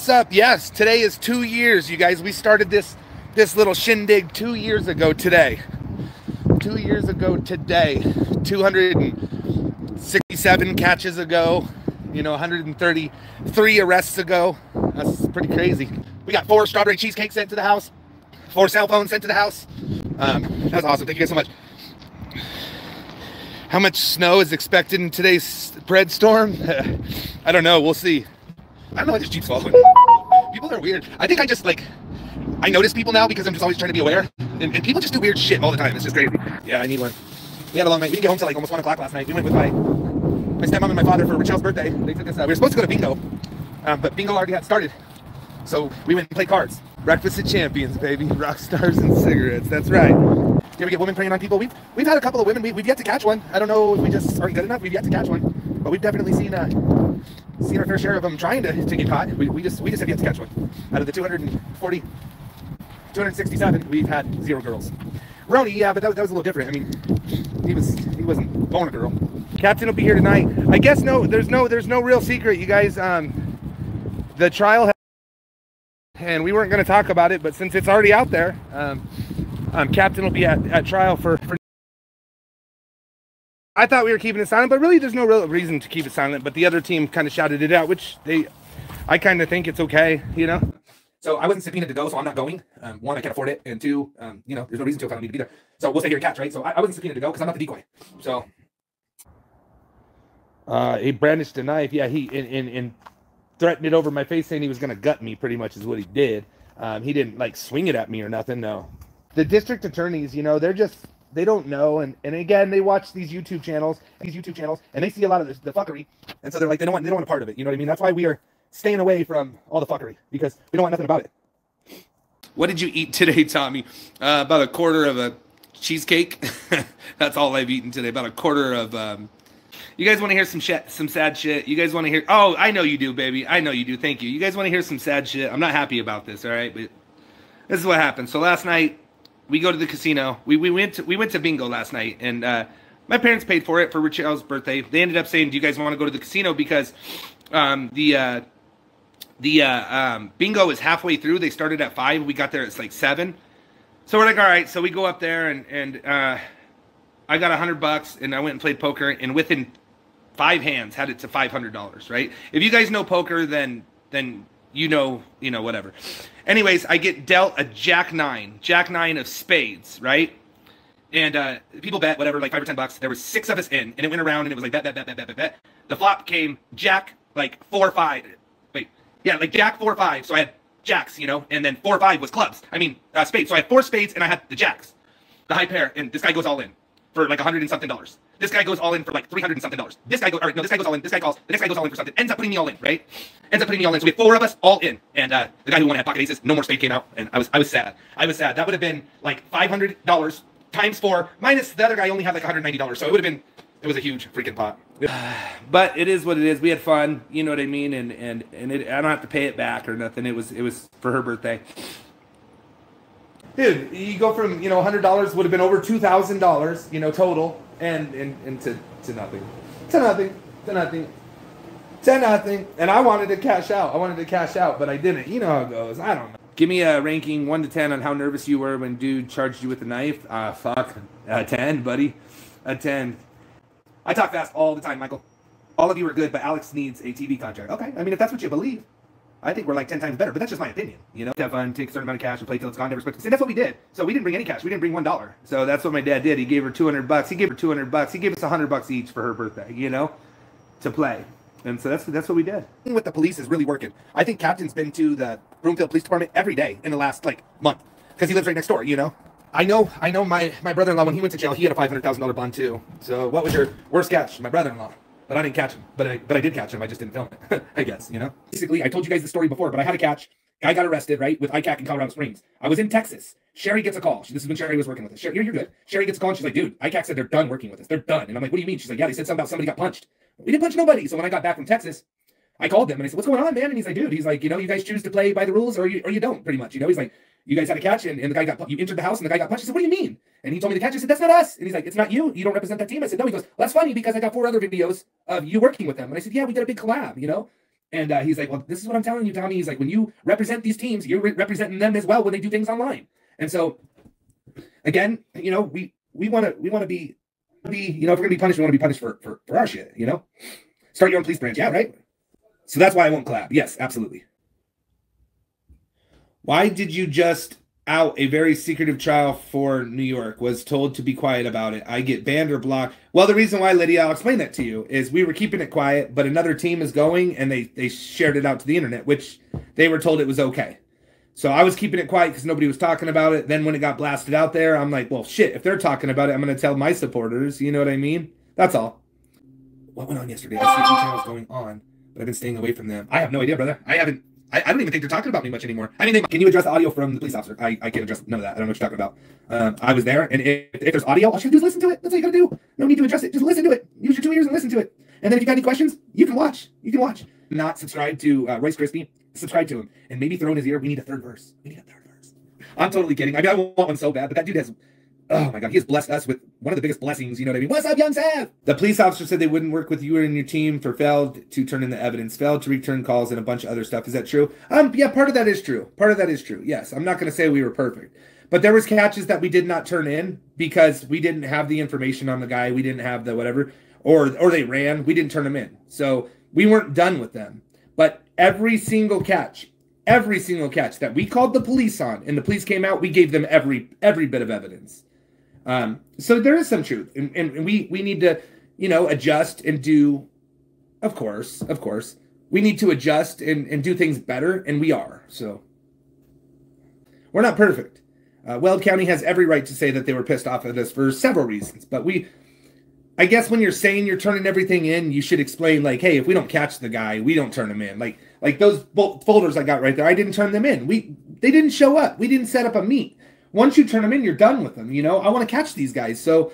What's up? Yes, today is 2 years, you guys. We started this little shindig 2 years ago today. 2 years ago today. 267 catches ago. 133 arrests ago. That's pretty crazy. We got 4 strawberry cheesecakes sent to the house. 4 cell phones sent to the house. That's awesome. Thank you guys so much. How much snow is expected in today's bread storm? I don't know. We'll see. I don't know. I just keep swallowing. People are weird. I think I just I notice people now because I'm just always trying to be aware. And people just do weird shit all the time. It's just crazy. Yeah, I need one. We had a long night. We didn't get home till almost 1 o'clock last night. We went with my stepmom and my father for Rachel's birthday. They took us. We were supposed to go to bingo, but bingo already had started. So we went and played cards. Breakfast of champions, baby. Rock stars and cigarettes. That's right. Here we get women preying on people. We've had a couple of women. We've yet to catch one. I don't know if we just aren't good enough. We've yet to catch one, but we've definitely seen our fair share of them trying to get caught. We just have yet to catch one. Out of the 267, we've had 0 girls. Roni, yeah, but that was a little different. I mean, he wasn't born a girl. Captain will be here tonight. I guess there's no real secret, you guys. The trial, and we weren't going to talk about it, but since it's already out there, Captain will be at trial for. I thought we were keeping it silent, but really there's no real reason to keep it silent. But the other team kind of shouted it out, which I kind of think it's okay, So I wasn't subpoenaed to go, so I'm not going. 1, I can't afford it, and 2, there's no reason to if I don't need to be there. So we'll stay here and catch, right? So I wasn't subpoenaed to go because I'm not the decoy. So he brandished a knife. Yeah, he and threatened it over my face, saying he was going to gut me. Pretty much is what he did. He didn't swing it at me or nothing. No. The district attorneys, they don't know, and again, they watch these YouTube channels, and they see a lot of the fuckery, and so they're like, they don't want a part of it. You know what I mean? That's why we are staying away from all the fuckery, because we don't want nothing about it. What did you eat today, Tommy? About a quarter of a cheesecake. That's all I've eaten today. About a quarter of. You guys want to hear some sad shit? You guys want to hear? Oh, I know you do, baby. I know you do. Thank you. You guys want to hear some sad shit? I'm not happy about this. All right, but this is what happened. So last night, we go to the casino. We went to bingo last night, and my parents paid for it for Rachel's birthday. They ended up saying, "Do you guys want to go to the casino?" Because the bingo is halfway through. They started at 5. We got there at 7. So we're like, all right. So we go up there, and I got $100, and I went and played poker, and within 5 hands had it to $500. Right? If you guys know poker, then whatever. Anyways, I get dealt a Jack 9 of spades, right? And people bet whatever, like $5 or $10. There was 6 of us in, and it went around, and it was like bet. The flop came Jack 4 5. Wait, yeah, Jack 4 5. So I had jacks, and then 4 5 was clubs. I mean spades. So I had 4 spades, and I had the jacks, the high pair, and this guy goes all in for $100 and something. This guy goes all in for $300 and something. This guy goes all in. This guy calls. The next guy goes all in for something. Ends up putting me all in, right? So we had 4 of us all in, and the guy who won had pocket aces. No more spade came out, and I was sad. That would have been $500 times 4 minus the other guy only had $190. So it was a huge freaking pot. But it is what it is. We had fun, you know what I mean, and I don't have to pay it back or nothing. It was for her birthday. Dude, you go from $100 would have been over $2,000, total, and to nothing, to nothing. And I wanted to cash out, but I didn't. You know how it goes. I don't know. Give me a ranking 1 to 10 on how nervous you were when dude charged you with a knife. Fuck, a 10, buddy, a 10. I talk fast all the time, Michael. All of you are good, but Alex needs a TV contract. Okay, I mean if that's what you believe. I think we're 10 times better, but that's just my opinion. Have fun, take a certain amount of cash, and play till it's gone. Never expect to. And that's what we did. So we didn't bring any cash. We didn't bring $1. So that's what my dad did. He gave her $200. He gave her $200. He gave us $100 each for her birthday. To play. And so that's what we did. With the police is really working. I think Captain's been to the Broomfield Police Department every day in the last month because he lives right next door. I know. My brother-in-law, when he went to jail, he had a $500,000 bond too. So what was your worst catch? My brother-in-law. But I didn't catch him. But I did catch him. I just didn't film it. I guess, Basically, I told you guys the story before, but I had a catch. Guy got arrested, right, with ICAC in Colorado Springs. I was in Texas. Sherry gets a call. This is when Sherry was working with us. Sherry, you're good. Sherry gets a call, and she's like, dude, ICAC said they're done working with us. They're done. And I'm like, what do you mean? She's like, yeah, they said something about somebody got punched. We didn't punch nobody. So when I got back from Texas, I called them, and I said, what's going on, man? And he's like, dude, you guys choose to play by the rules or you don't, pretty much. He's like, you guys had a catch, and the guy you entered the house, and the guy got punched. I said, what do you mean? And he told me the catch. I said, that's not us. And he's like, it's not you. You don't represent that team. I said, no. He goes, well, that's funny because I got 4 other videos of you working with them. And I said, yeah, we did a big collab, And he's like, well, this is what I'm telling you, Tommy. He's like, when you represent these teams, you're representing them as well when they do things online. And so, again, you know, we want to be, you know, if we're gonna be punished, we want to be punished for our shit. You know, start your own police branch, yeah, right? So that's why I won't collab. Yes, absolutely. Why did you just out a very secretive trial for New York? Was told to be quiet about it. I get banned or blocked. Well, the reason why, Lydia, I'll explain that to you, is we were keeping it quiet, but another team is going and they shared it out to the internet, which they were told it was okay. So I was keeping it quiet because nobody was talking about it. Then when it got blasted out there, I'm like, well, shit, if they're talking about it, I'm going to tell my supporters. You know what I mean? That's all. What went on yesterday? I see two channels going on, but I've been staying away from them. I have no idea, brother. I don't even think they're talking about me much anymore. I mean, can you address the audio from the police officer? I can't address none of that. I don't know what you're talking about. I was there, and if there's audio, all you have to do is listen to it. That's all you got to do. No need to address it. Just listen to it. Use your 2 ears and listen to it. And then if you got any questions, you can watch. You can watch. Not subscribe to Royce Crispy. Subscribe to him. And maybe throw in his ear, we need a third verse. We need a third verse. I'm totally kidding. I mean, I want one so bad, but that dude has... Oh my God, he has blessed us with one of the biggest blessings, you know what I mean? What's up, young Sav? The police officer said they wouldn't work with you and your team for failed to turn in the evidence, failed to return calls, and a bunch of other stuff. Is that true? Yeah, part of that is true. Part of that is true. Yes, I'm not going to say we were perfect. But there was catches that we did not turn in because we didn't have the information on the guy. We didn't have the whatever. Or they ran. We didn't turn them in. So we weren't done with them. But every single catch that we called the police on and the police came out, we gave them every bit of evidence. So there is some truth, and we need to, you know, adjust and do, of course, we need to adjust and do things better, and we are. So we're not perfect. Weld County has every right to say that they were pissed off at us for several reasons, but I guess when you're saying you're turning everything in, you should explain, like, hey, if we don't catch the guy, we don't turn him in. Like those folders I got right there, I didn't turn them in. They didn't show up. We didn't set up a meet. Once you turn them in, you're done with them. You know, I want to catch these guys. So,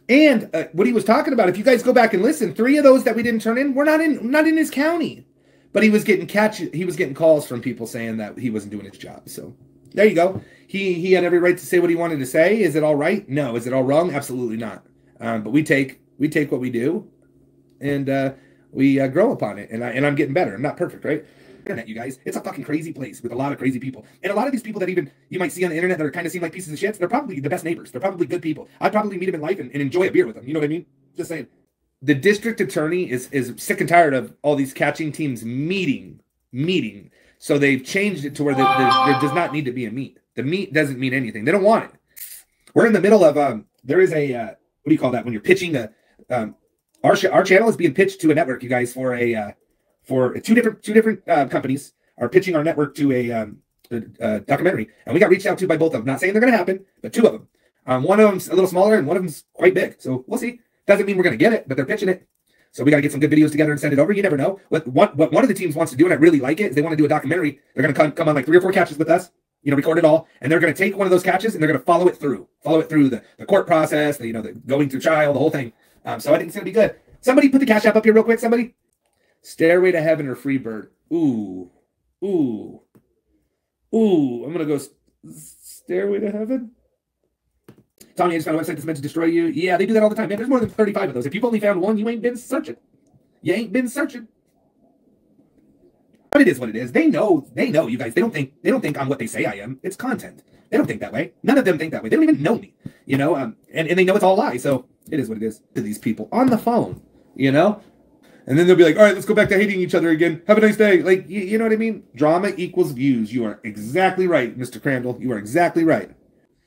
and what he was talking about, if you guys go back and listen, 3 of those that we didn't turn in were not in his county, but he was getting calls from people saying that he wasn't doing his job. So there you go. He had every right to say what he wanted to say. Is it all right? No. Is it all wrong? Absolutely not. But we take what we do, and we grow upon it. And I'm getting better. I'm not perfect, right? Internet, you guys, it's a fucking crazy place with a lot of crazy people, and a lot of these people that even you might see on the internet that are kind of seem like pieces of shit, they're probably the best neighbors. They're probably good people. I'd probably meet them in life and enjoy a beer with them. You know what I mean? Just saying. The district attorney is sick and tired of all these catching teams meeting. So they've changed it to where there does not need to be a meet. The meet doesn't mean anything. They don't want it. We're in the middle of there is a what do you call that when you're pitching our channel is being pitched to a network, you guys, for two different companies are pitching our network to a documentary, and we got reached out to by both of them. Not saying they're going to happen, but 2 of them. One of them's a little smaller, and one of them's quite big. So we'll see. Doesn't mean we're going to get it, but they're pitching it. So we got to get some good videos together and send it over. You never know. What one of the teams wants to do, and I really like it, is they want to do a documentary. They're going to come on like 3 or 4 catches with us, you know, record it all, and they're going to take one of those catches and they're going to follow it through the court process, the going through trial, the whole thing. So I think it's going to be good. Somebody put the cash app up here real quick. Somebody. Stairway to Heaven or Freebird? Ooh. I'm gonna go Stairway to Heaven. Tommy, I just found a website that's meant to destroy you. Yeah, they do that all the time, man. There's more than 35 of those. If you've only found one, you ain't been searching. But it is what it is. They know, you guys. They don't think I'm what they say I am. It's content. They don't think that way. None of them think that way. They don't even know me, you know. And they know it's all lies. So it is what it is. To these people on the phone, you know. And then they'll be like, all right, let's go back to hating each other again. Have a nice day. Like, you know what I mean? Drama equals views. You are exactly right, Mr. Crandall. You are exactly right.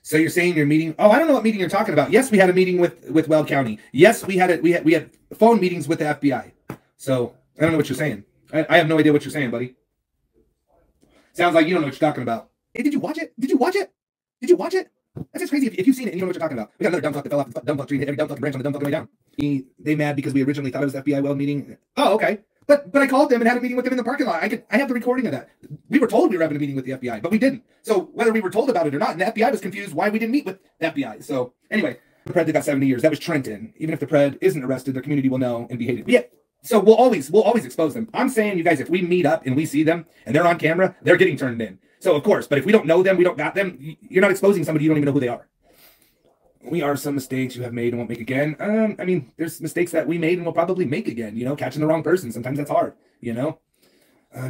So you're saying you're meeting? Oh, I don't know what meeting you're talking about. Yes, we had a meeting with Weld County. Yes, we had phone meetings with the FBI. So I don't know what you're saying. I have no idea what you're saying, buddy. Sounds like you don't know what you're talking about. Hey, did you watch it? That's just crazy if you've seen it and you don't know what you're talking about. We got another dumb fuck that fell off the dumb fuck tree and hit every dumb fucking branch on the dumb fucking way down. They mad because we originally thought it was FBI Weld meeting. Oh, okay. But I called them and had a meeting with them in the parking lot. I have the recording of that. We were told we were having a meeting with the FBI, but we didn't. So whether we were told about it or not, and the FBI was confused why we didn't meet with the FBI. So anyway, the Pred that got 70 years. That was Trenton. Even if the Pred isn't arrested, their community will know and be hated. But yeah. So we'll always expose them. I'm saying, you guys, if we meet up and we see them and they're on camera, they're getting turned in. So of course, but if we don't know them, we don't got them, you're not exposing somebody you don't even know who they are. We are some mistakes you have made and won't make again. I mean, there's mistakes that we made and will probably make again, you know, catching the wrong person. Sometimes that's hard, you know.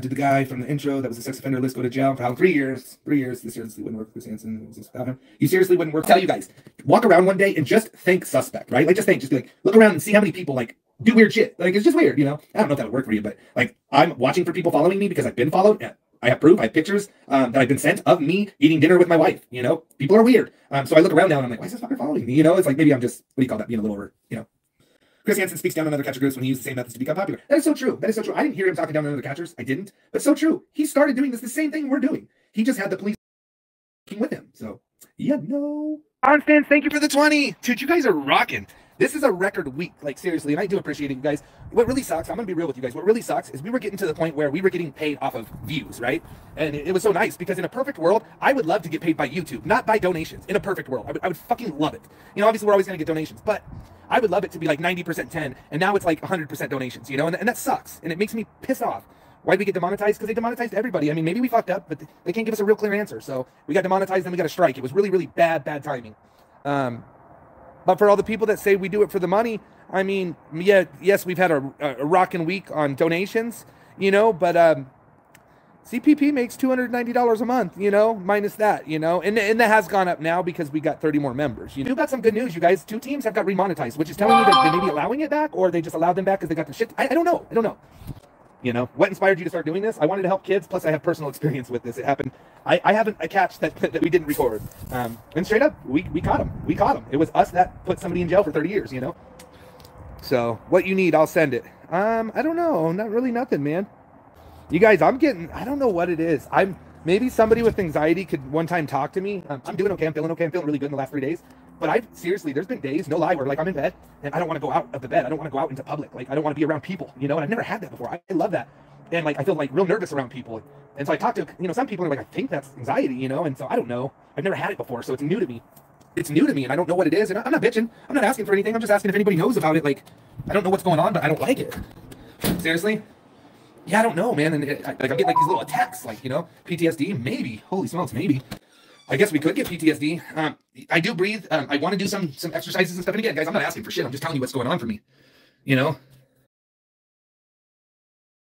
Did the guy from the intro that was a sex offender list go to jail for how 3 years? 3 years. This seriously wouldn't work. Chris Hansen. Was this without him? You seriously wouldn't work. Tell you guys, walk around one day and just think suspect, right? Like just think, just be like, look around and see how many people like do weird shit. Like it's just weird, you know. I don't know if that would work for you, but like I'm watching for people following me because I've been followed. I have proof. I have pictures that I've been sent of me eating dinner with my wife. You know, people are weird. So I look around now and I'm like, why is this fucker following me? You know, it's like maybe I'm just, what do you call that? Being a little over, you know. Chris Hansen speaks down on other catcher groups when he used the same methods to become popular. That is so true. That is so true. I didn't hear him talking down on other catchers. I didn't. But so true. He started doing this, the same thing we're doing. He just had the police with him. So, yeah, no. Constance, thank you for the 20. Dude, you guys are rocking. This is a record week. Like, seriously, and I do appreciate it, you guys. What really sucks, I'm going to be real with you guys. What really sucks is we were getting to the point where we were getting paid off of views, right? And it was so nice because in a perfect world, I would love to get paid by YouTube, not by donations. In a perfect world, I would fucking love it. You know, obviously, we're always going to get donations, but I would love it to be like 90% 10, and now it's like 100% donations, you know? And that sucks, and it makes me pissed off. Why'd we get demonetized? Because they demonetized everybody. I mean, maybe we fucked up, but they can't give us a real clear answer. So we got demonetized, and we got a strike. It was really, really bad timing. But for all the people that say we do it for the money, I mean, yeah, yes, we've had a rockin' week on donations, you know, but CPP makes $290 a month, you know, minus that, you know, and that has gone up now because we got 30 more members. You know, we've got some good news, you guys. 2 teams have got remonetized, which is telling me that they may be allowing it back, or they just allowed them back because they got the shit. I don't know. I don't know. You know, what inspired you to start doing this? I wanted to help kids, plus I have personal experience with this. It happened. I haven't a catch that we didn't record. And straight up, we caught him. We caught him. It was us that put somebody in jail for 30 years, you know? So, what you need, I'll send it. I don't know. Not really nothing, man. You guys, I don't know what it is. Maybe somebody with anxiety could one time talk to me. I'm doing okay. I'm feeling okay. I'm feeling really good in the last 3 days. But seriously, there's been days, no lie, where like I'm in bed and I don't want to go out of the bed. I don't want to go out into public. Like I don't want to be around people, you know, and I've never had that before. I love that. And like, I feel like real nervous around people. And so I talk to, you know, some people are like, I think that's anxiety, you know? And so I don't know. I've never had it before. So it's new to me. It's new to me and I don't know what it is. And I'm not bitching. I'm not asking for anything. I'm just asking if anybody knows about it. Like, I don't know what's going on, but I don't like it. Seriously? Yeah, I don't know, man. And I get like these little attacks, like, you know, PTSD, maybe. Holy smokes, maybe. I guess we could get PTSD. I do breathe. I want to do some exercises and stuff. And again, guys, I'm not asking for shit. I'm just telling you what's going on for me. You know?